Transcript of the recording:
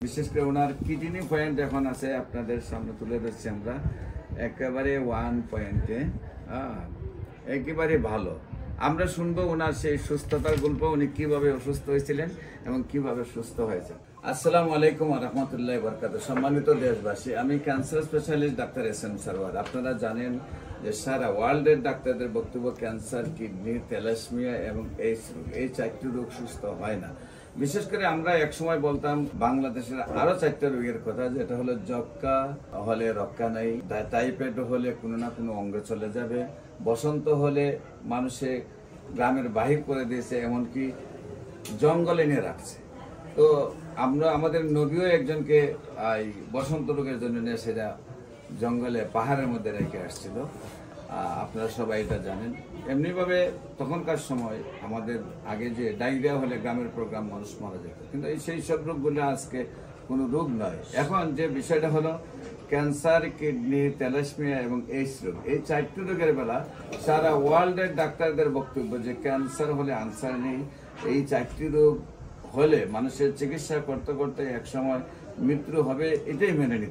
বিশেষ করে ওনার kidney point এখন আছে আপনাদের সামনে তুলে ধরছি আমরা একেবারে 1 পয়েন্টে একেবারে ভালো। আমরা শুনবো ওনার সেই সুস্থতার গল্প, উনি কিভাবে অসুস্থ হয়েছিলেন এবং কিভাবে সুস্থ হয়েছেন। আসসালামু আলাইকুম ওয়া রাহমাতুল্লাহি ওয়া বারাকাতুহু। সম্মানিত দেশবাসী, আমি cancer specialist doctor SM. Sarwar. আপনারা জানেন যে সারা ওয়ার্ল্ডের ডাক্তারদের বক্তব্য ক্যান্সার, কিডনি, থ্যালাসেমিয়া এবং এইডস রোগ, এই 4টি রোগ সুস্থ হয় না। বিশেষ করে আমরা একসময় বলতাম বাংলাদেশের আরো 4টা রোগের কথা, যেটা হলো যক্কা হলে রক্ষা নাই, টাইফয়েড হলে কোনো না কোনো অঙ্গে চলে যাবে, বসন্ত হলে মানুষে গ্রামের বাহির করে দিয়েছে, এমনকি জঙ্গলে নিয়ে রাখছে। তো আমরা আমাদের নবীও একজনকে বসন্ত রোগের জন্য নিয়ে সেটা জঙ্গলে পাহাড়ের মধ্যে রেখে আসছিল। আপনারা সবাই এটা জানেন। এমনিভাবে তখনকার সময় আমাদের আগে যে ডায়রিয়া হলে গ্রামের প্রোগ্রাম মানুষ মারা যেত, কিন্তু সেই সব রোগগুলো আজকে কোনো রোগ নয়। এখন যে বিষয়টা হলো ক্যান্সার, কিডনি, থ্যালাসেমিয়া এবং এইডস রোগ, এই 4টি রোগের বেলা সারা ওয়ার্ল্ডের ডাক্তারদের বক্তব্য যে ক্যান্সার হলে আনসার নেই। এই 4টি রোগ হলে মানুষের চিকিৎসা করতে করতে একসময় মৃত্যু হবে, এটাই মেনে নিতে